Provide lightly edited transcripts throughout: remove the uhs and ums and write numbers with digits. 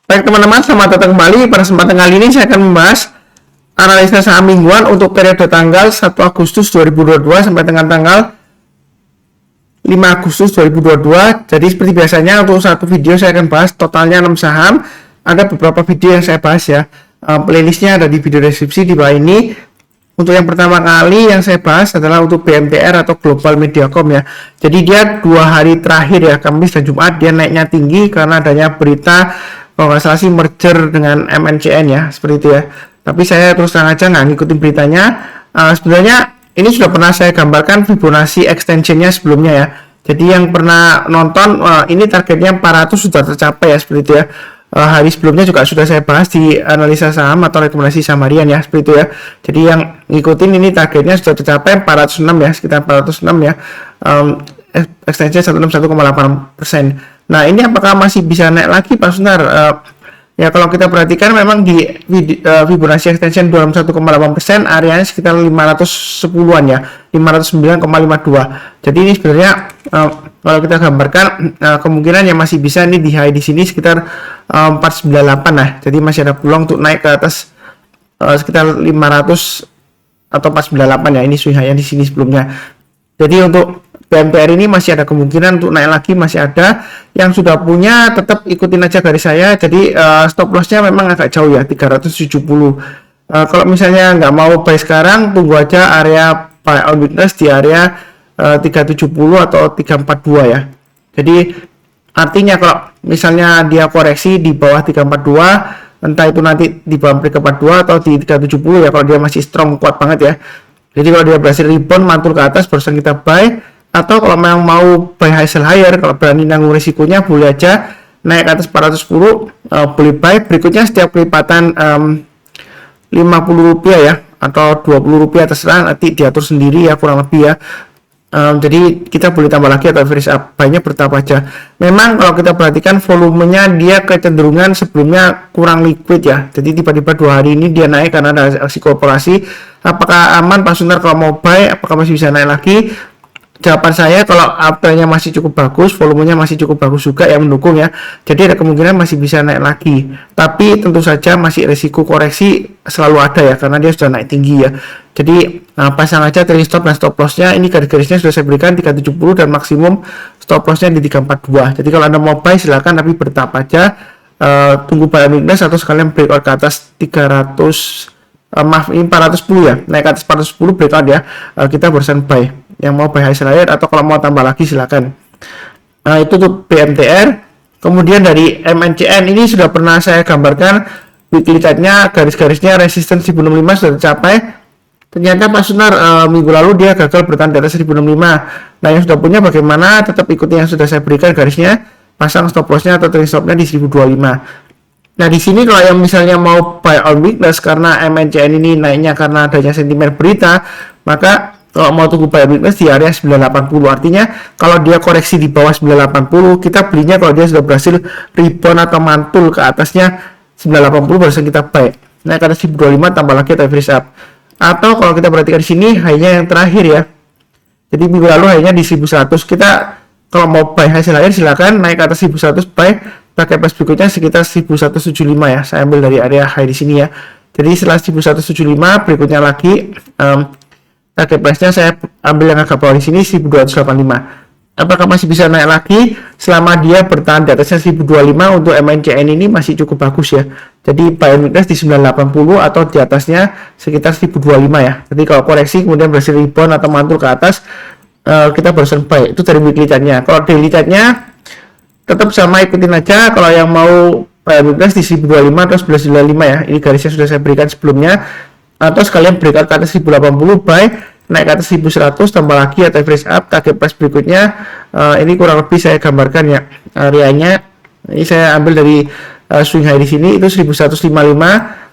Baik teman-teman, selamat datang kembali. Pada kesempatan kali ini saya akan membahas analisa saham mingguan untuk periode tanggal 1 Agustus 2022 sampai dengan tanggal 5 Agustus 2022. Jadi seperti biasanya untuk satu video saya akan bahas totalnya 6 saham. Ada beberapa video yang saya bahas ya. Playlistnya ada di video deskripsi di bawah ini. Untuk yang pertama kali yang saya bahas adalah untuk BMTR atau Global Mediacom ya. Jadi dia 2 hari terakhir ya, Kamis dan Jumat dia naiknya tinggi karena adanya berita kalau nggak salah sih merger dengan MNCN ya, seperti itu ya. Tapi saya terus terang aja nggak ngikutin beritanya. Sebenarnya ini sudah pernah saya gambarkan Fibonacci extensionnya sebelumnya ya. Jadi yang pernah nonton ini targetnya 400 sudah tercapai ya, seperti itu ya. Hari sebelumnya juga sudah saya bahas di analisa saham atau rekomendasi saham harian ya, seperti itu ya. Jadi yang ngikutin ini targetnya sudah tercapai 406 ya, sekitar 406 ya. Extension 161,8%. Nah ini apakah masih bisa naik lagi Pak Sunar? Ya kalau kita perhatikan memang di Fibonacci extension 21,8%, areanya sekitar 510-an ya, 509,52. Jadi ini sebenarnya kalau kita gambarkan kemungkinan yang masih bisa ini di high di sini sekitar 498 lah. Jadi masih ada peluang untuk naik ke atas sekitar 500 atau 498 ya. Ini swing high di sini sebelumnya. Jadi untuk BMTR ini masih ada kemungkinan untuk naik lagi, masih ada. Yang sudah punya tetap ikutin aja garis saya. Jadi stop lossnya memang agak jauh ya, 370. Kalau misalnya nggak mau buy sekarang, tunggu aja area buy on weakness di area 370 atau 342 ya. Jadi artinya kalau misalnya dia koreksi di bawah 342, entah itu nanti di bawah 342 atau di 370 ya, kalau dia masih strong kuat banget ya. Jadi kalau dia berhasil rebound mantul ke atas barusan kita buy. Atau kalau memang mau buy high sell higher, kalau berani nanggung risikonya boleh aja naik ke atas 410, boleh buy. Berikutnya setiap kelipatan 50 rupiah ya atau 20 rupiah terserah, nanti diatur sendiri ya kurang lebih ya. Jadi kita boleh tambah lagi atau average up, buy-nya bertahap aja. Memang kalau kita perhatikan volumenya dia kecenderungan sebelumnya kurang liquid ya. Jadi tiba-tiba 2 hari ini dia naik karena ada aksi korporasi. Apakah aman Pak Sunar kalau mau buy? Apakah masih bisa naik lagi? Jawaban saya kalau uptrendnya masih cukup bagus, volumenya masih cukup bagus juga yang mendukung ya. Jadi ada kemungkinan masih bisa naik lagi. Tapi tentu saja masih resiko koreksi selalu ada ya, karena dia sudah naik tinggi ya. Jadi pasang aja trailing stop dan stop lossnya. Ini garis-garisnya sudah saya berikan 370 dan maksimum stop lossnya di 342. Jadi kalau Anda mau buy silakan, tapi bertahap aja. Tunggu buy weakness atau sekalian breakout ke atas 300. Maaf ini 410 ya, naik ke atas 410 breakout ya. Kita barusan buy. Yang mau buy high sell higher atau kalau mau tambah lagi silakan. Itu tuh BMTR. Kemudian dari MNCN ini sudah pernah saya gambarkan weekly chart-nya, garis-garisnya resistance 1065 sudah tercapai. Ternyata Pak Sunar minggu lalu dia gagal bertahan di atas 1065. Nah yang sudah punya bagaimana? Tetap ikuti yang sudah saya berikan garisnya, pasang stop loss-nya atau trailing stop-nya di 1025. Nah di sini kalau yang misalnya mau buy on weakness karena MNCN ini naiknya karena adanya sentimen berita, maka kalau mau tunggu buy on weakness di area 980. Artinya kalau dia koreksi di bawah 980, kita belinya kalau dia sudah berhasil rebound atau mantul ke atasnya 980 baru kita buy. Naik ke atas 1025 tambah lagi atau average up. Atau kalau kita perhatikan di sini high-nya yang terakhir ya. Jadi minggu lalu high-nya di 1100. Kita kalau mau buy high sell higher silakan naik ke atas 1100 buy. Pakai price berikutnya sekitar 1175 ya. Saya ambil dari area high di sini ya. Jadi setelah 1175 berikutnya lagi target price-nya saya ambil yang agak bawah di sini 1285. Apakah masih bisa naik lagi selama dia bertahan di atasnya 1025? Untuk MNCN ini masih cukup bagus ya. Jadi buy on weakness di 980 atau di atasnya sekitar 1025 ya. Jadi kalau koreksi kemudian berhasil rebound atau mantul ke atas, kita barusan buy. Itu dari weekly chart-nya. Kalau daily chart-nya tetap sama, ikutin aja. Kalau yang mau buy on weakness di 1025 atau 1195 ya. Ini garisnya sudah saya berikan sebelumnya. Atau sekalian breakout ke atas 1080 buy, naik ke atas 1100 tambah lagi atau average up. Target price berikutnya ini kurang lebih saya gambarkan ya areanya. Ini saya ambil dari swing high di sini itu 1155.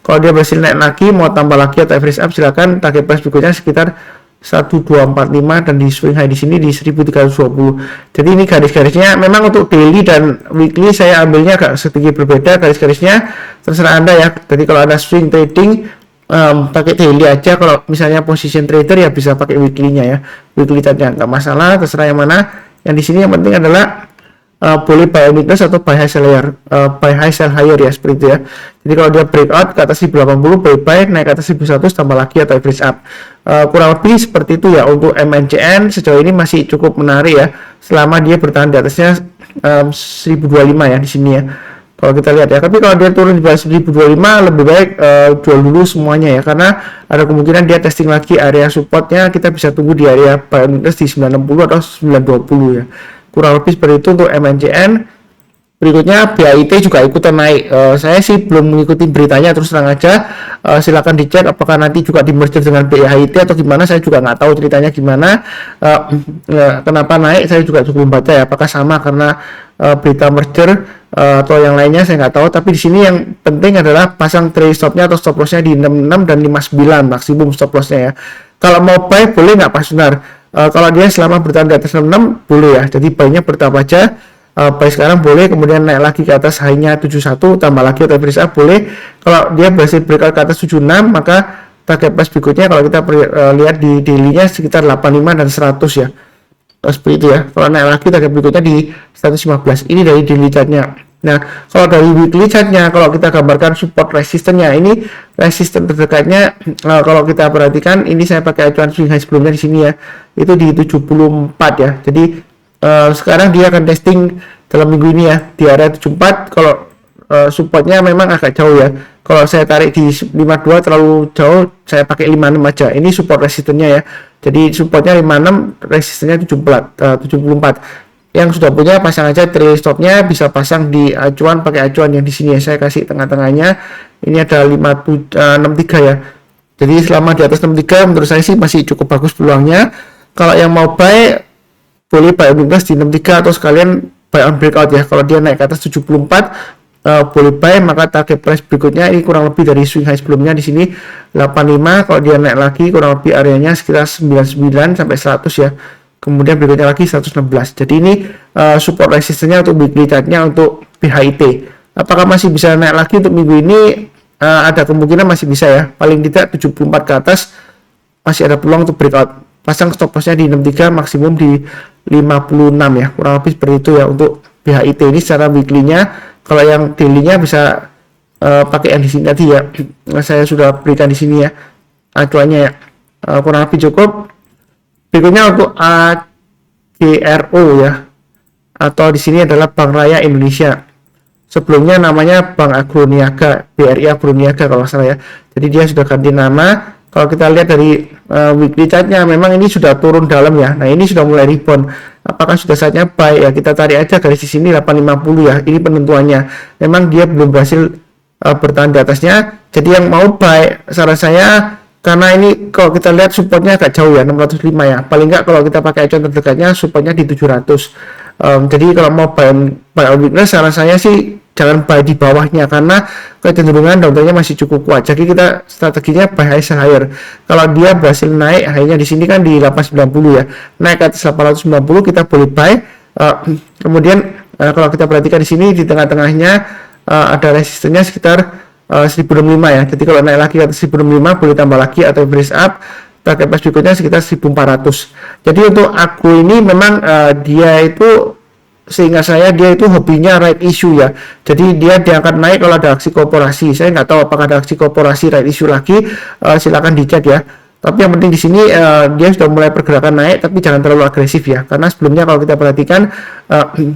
Kalau dia berhasil naik lagi mau tambah lagi atau average up silakan. Target price berikutnya sekitar 1245 dan di swing high di sini di 1320. Jadi ini garis-garisnya memang untuk daily dan weekly saya ambilnya agak sedikit berbeda garis-garisnya, terserah Anda ya. Jadi kalau ada swing trading pakai daily aja, kalau misalnya position trader ya bisa pakai weekly-nya ya, weekly tadi nggak masalah, terserah yang mana. Yang di sini yang penting adalah boleh buy on weakness atau buy high sell higher, ya, seperti itu ya. Jadi kalau dia breakout ke atas 1080 boleh buy, naik ke atas 1100 tambah lagi atau average up. Kurang lebih seperti itu ya untuk MNCN. Sejauh ini masih cukup menarik ya, selama dia bertahan di atasnya 1025 ya di sini ya. Kalau kita lihat ya, tapi kalau dia turun di bawah 1025 lebih baik jual dulu semuanya ya, karena ada kemungkinan dia testing lagi area supportnya. Kita bisa tunggu di area buy on weakness di 960 atau 920 ya. Kurang lebih seperti itu untuk MNCN. Berikutnya BAIT juga ikutan naik. Saya sih belum mengikuti beritanya, terus terang aja. Silakan dicek apakah nanti juga di merger dengan BAIT atau gimana. Saya juga nggak tahu ceritanya gimana. Kenapa naik? Saya juga belum baca ya. Apakah sama karena berita merger atau yang lainnya, saya nggak tahu. Tapi di sini yang penting adalah pasang trade stopnya atau stop lossnya di 66 dan 59 maksimum stop lossnya ya. Kalau mau buy boleh nggak Pak Sunar? Kalau dia selama bertahan di atas 66 boleh ya. Jadi buy-nya bertahap aja. Buy sekarang boleh, kemudian naik lagi ke atas high-nya 71 tambah lagi atau average up boleh. Kalau dia berhasil breakout ke atas 76 maka target price berikutnya kalau kita lihat di daily-nya sekitar 85 dan 100 ya. Seperti itu ya. Kalau naik lagi target berikutnya di 115. Ini dari daily chart-nya. Nah, kalau dari weekly chart-nya, kalau kita gambarkan support resistance-nya, ini resisten terdekatnya kalau kita perhatikan, ini saya pakai acuan swing high sebelumnya di sini ya. Itu di 74 ya. Jadi sekarang dia akan testing dalam minggu ini ya di area 74. Kalau supportnya memang agak jauh ya. Kalau saya tarik di 52 terlalu jauh, saya pakai 56 aja. Ini support resistennya ya. Jadi supportnya 56, resistennya 74. Yang sudah punya pasang aja trailing stopnya, bisa pasang di acuan, pakai acuan yang di sini ya. Saya kasih tengah-tengahnya. Ini ada 63 ya. Jadi selama di atas 63 menurut saya sih masih cukup bagus peluangnya. Kalau yang mau buy boleh buy on weakness di 63 atau sekalian buy on breakout ya. Kalau dia naik ke atas 74 boleh buy, maka target price berikutnya ini kurang lebih dari swing high sebelumnya di sini 85. Kalau dia naik lagi kurang lebih areanya sekitar 99 sampai 100 ya. Kemudian berikutnya lagi 116. Jadi ini support resistance-nya untuk weekly chart-nya untuk BHIT. Apakah masih bisa naik lagi untuk minggu ini? Ada kemungkinan masih bisa ya. Paling tidak 74 ke atas masih ada peluang untuk breakout. Pasang stop loss-nya di 63, maksimum di 56 ya. Kurang lebih seperti itu ya untuk BHIT ini secara weekly-nya. Kalau yang daily-nya bisa pakai yang di sini tadi ya. Saya sudah berikan di sini ya acuannya ya. Kurang lebih cukup. Berikutnya untuk AGRO ya. Atau di sini adalah Bank Raya Indonesia. Sebelumnya namanya Bank Agroniaga, BRI Agroniaga kalau salah ya. Jadi dia sudah ganti nama. Kalau kita lihat dari weekly chart-nya, memang ini sudah turun dalam ya. Nah, ini sudah mulai rebound. Apakah sudah saatnya buy? Ya, kita tarik aja garis di sini 850 ya. Ini penentuannya. Memang dia belum berhasil bertahan di atasnya. Jadi yang mau buy, saran saya, karena ini kalau kita lihat supportnya agak jauh ya, 605 ya. Paling nggak kalau kita pakai acuan terdekatnya, supportnya di 700. Jadi kalau mau buy on weakness, saran saya sih jangan buy di bawahnya karena kecenderungan downtrendnya masih cukup kuat. Jadi kita strateginya buy high sell higher. Kalau dia berhasil naik, high-nya di sini kan di 890 ya. Naik ke atas 890 kita boleh buy. Kemudian kalau kita perhatikan di sini di tengah-tengahnya ada resistennya sekitar 1065 ya. Jadi kalau naik lagi ke atas 1065 boleh tambah lagi atau brace up. Target price berikutnya sekitar 1400. Jadi untuk aku ini memang dia itu, sehingga saya dia itu hobinya right issue ya. Jadi dia diangkat naik kalau ada aksi korporasi. Saya nggak tahu apakah ada aksi korporasi right issue lagi. Silakan dicek ya. Tapi yang penting di sini dia sudah mulai pergerakan naik, tapi jangan terlalu agresif ya. Karena sebelumnya kalau kita perhatikan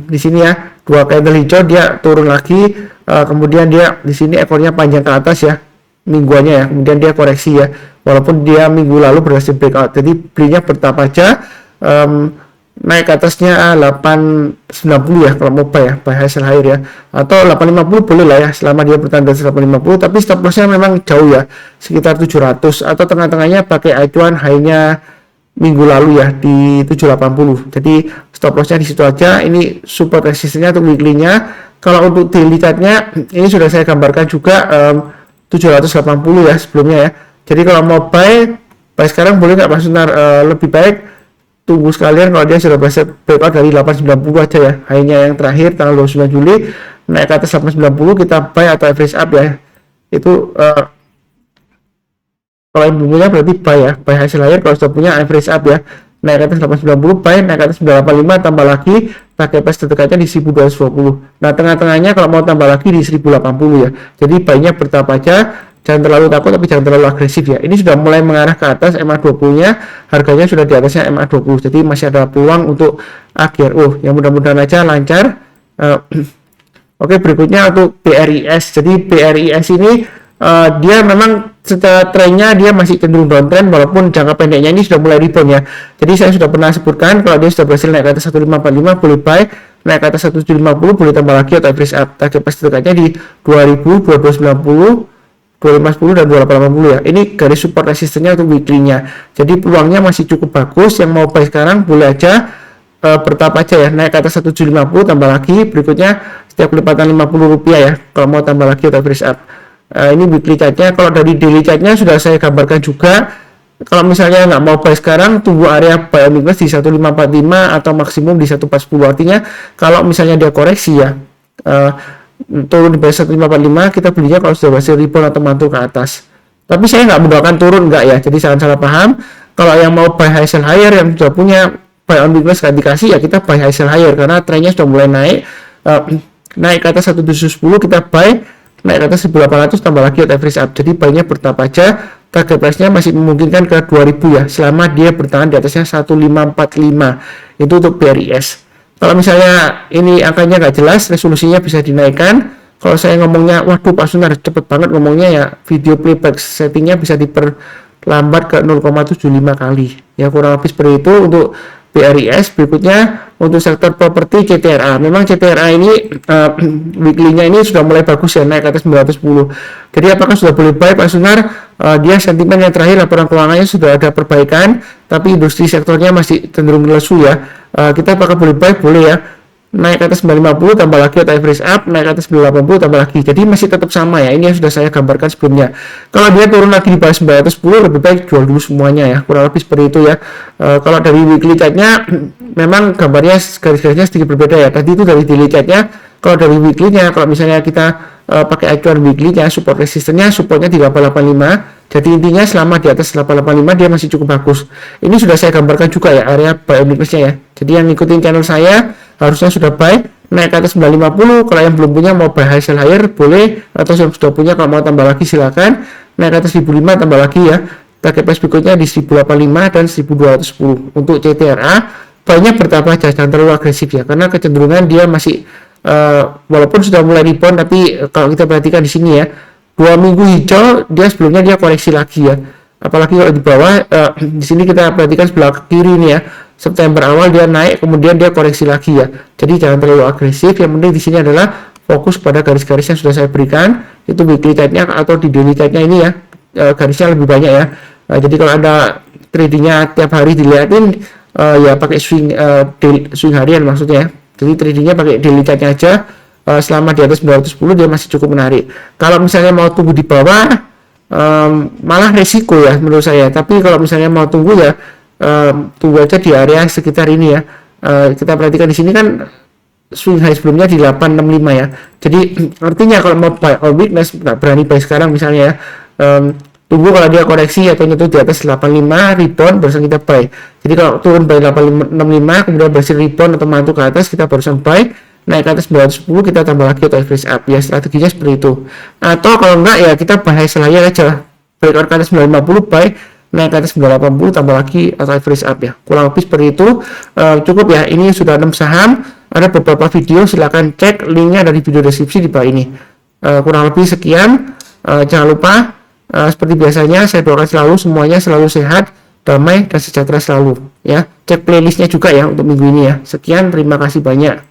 di sini ya, dua candle hijau dia turun lagi, kemudian dia di sini ekornya panjang ke atas ya, mingguannya ya. Kemudian dia koreksi ya. Walaupun dia minggu lalu berhasil breakout. Jadi belinya bertahap aja. Naik ke atasnya 890 ya kalau mau buy ya, buy high sell higher ya, atau 850 boleh lah ya selama dia bertahan di 850, tapi stop lossnya memang jauh ya, sekitar 700, atau tengah-tengahnya pakai acuan high-nya minggu lalu ya di 780. Jadi stop lossnya di situ aja. Ini support resistance-nya untuk weekly-nya. Kalau untuk daily chart-nya ini sudah saya gambarkan juga 780 ya sebelumnya ya. Jadi kalau mau buy sekarang boleh nggak Pak Sunar? Lebih baik tunggu sekalian kalau dia sudah berhasil breakout dari 890 aja ya. Hanya yang terakhir tanggal 29 Juli naik ke atas 890 kita buy atau average up ya. Itu kalau yang punya berarti buy ya, buy hasil lahir. Kalau sudah punya average up ya, naik ke atas 890 buy, naik ke atas 985 tambah lagi target price terdekatnya di 1220. Nah, tengah-tengahnya kalau mau tambah lagi di 1080 ya. Jadi baiknya bertahap aja, jangan terlalu takut tapi jangan terlalu agresif ya. Ini sudah mulai mengarah ke atas MA20-nya, harganya sudah di atasnya MA20. Jadi masih ada peluang untuk akhir. Yang mudah-mudahan aja lancar. Oke, berikutnya untuk BRIS. Jadi BRIS ini dia memang secara trennya dia masih cenderung downtrend, walaupun jangka pendeknya ini sudah mulai rebound ya. Jadi saya sudah pernah sebutkan kalau dia sudah berhasil naik ke atas 1545 boleh buy, naik ke atas 1750 boleh tambah lagi atau average up. Target price terdekatnya di 2000, 2290, 2510 dan 2880 ya. Ini garis support resistennya untuk weekly-nya. Jadi peluangnya masih cukup bagus. Yang mau buy sekarang boleh aja bertahap aja ya, naik ke atas 1750 tambah lagi, berikutnya setiap kelipatan Rp50 ya kalau mau tambah lagi atau average up. Ini weekly chartnya. Kalau dari daily chartnya sudah saya gambarkan juga. Kalau misalnya nggak mau buy sekarang, tunggu area buy on weakness di 1545 atau maksimum di 1410. Artinya kalau misalnya dia koreksi ya, turun di bawah 1545, kita belinya kalau sudah berhasil rebound atau mantul ke atas. Tapi saya nggak mendoakan turun nggak ya, jadi jangan salah paham. Kalau yang mau buy high sell higher, yang sudah punya buy on weakness nggak dikasih ya, kita buy high sell higher karena trennya sudah mulai naik. Naik ke atas 1710 kita buy, naik ke atas 1800 tambah lagi at average up. Jadi buy-nya bertahap aja. Target price-nya masih memungkinkan ke 2000 ya, selama dia bertahan di atasnya 1545. Itu untuk BRIS. Kalau misalnya ini angkanya nggak jelas, resolusinya bisa dinaikkan. Kalau saya ngomongnya, waduh Pak Sunar cepet banget ngomongnya ya, video playback settingnya bisa diperlambat ke 0,75 kali. Ya kurang lebih seperti itu untuk BRIS. Berikutnya untuk sektor properti CTRA. Memang CTRA ini weekly-nya ini sudah mulai bagus ya, naik ke atas 910. Jadi apakah sudah boleh buy Pak Sunar? Dia sentimen yang terakhir laporan keuangannya sudah ada perbaikan, tapi industri sektornya masih cenderung lesu ya. Kita apakah boleh buy? Boleh ya. Naik ke atas 950 tambah lagi atau average up, naik ke atas 980 tambah lagi. Jadi masih tetap sama ya. Ini yang sudah saya gambarkan sebelumnya. Kalau dia turun lagi di bawah 910, lebih baik jual dulu semuanya ya. Kurang lebih seperti itu ya. Kalau dari weekly chartnya memang gambarnya garis-garisnya sedikit berbeda ya. Tadi itu dari daily chartnya. Kalau dari weekly-nya, kalau misalnya kita pakai acuan weekly-nya, support resistennya, supportnya 3885. Jadi intinya selama di atas 885 dia masih cukup bagus. Ini sudah saya gambarkan juga ya area buy on weakness-nya ya. Jadi yang ngikutin channel saya harusnya sudah buy, naik ke atas 950. Kalau yang belum punya mau buy high sell higher boleh, atau yang sudah punya kalau mau tambah lagi silakan. Naik ke atas 1005 tambah lagi ya. Target price berikutnya di 1085 dan 1210. Untuk CTRA buy-nya bertahap aja, jangan terlalu agresif ya, karena kecenderungan dia masih walaupun sudah mulai rebound, tapi kalau kita perhatikan di sini ya, 2 minggu hijau dia sebelumnya dia koreksi lagi ya. Apalagi kalau di bawah di sini kita perhatikan sebelah kiri ini ya, September awal dia naik, kemudian dia koreksi lagi ya. Jadi jangan terlalu agresif. Yang penting di sini adalah fokus pada garis-garis yang sudah saya berikan, itu weekly chart-nya atau di daily chart-nya ini ya, garisnya lebih banyak ya. Jadi kalau Anda tradingnya tiap hari dilihatin ya pakai swing harian maksudnya ya. Jadi tradingnya pakai daily chart-nya aja. Selama di atas 910 dia masih cukup menarik. Kalau misalnya mau tunggu di bawah malah resiko ya menurut saya. Tapi kalau misalnya mau tunggu ya tunggu aja di area sekitar ini ya. Kita perhatikan di sini kan swing high sebelumnya di 865 ya. Jadi artinya kalau mau buy on weakness nggak berani buy sekarang misalnya ya. Tunggu kalau dia koreksi atau nyentuh di atas 85 rebound barusan kita buy. Jadi kalau turun buy 865 kemudian berhasil rebound atau mantul ke atas, kita barusan buy. Naik ke atas 910 kita tambah lagi atau average up ya, strateginya seperti itu. Atau kalau enggak ya kita buy high sell higher aja, breakout ke atas 950 buy, naik ke atas 980 tambah lagi atau average up ya, kurang lebih seperti itu. Cukup ya, ini sudah 6 saham, ada beberapa video, silahkan cek linknya dari video deskripsi di bawah ini. Kurang lebih sekian. Jangan lupa seperti biasanya saya doakan selalu semuanya selalu sehat, damai dan sejahtera selalu ya. Cek playlistnya juga ya untuk minggu ini ya. Sekian, terima kasih banyak.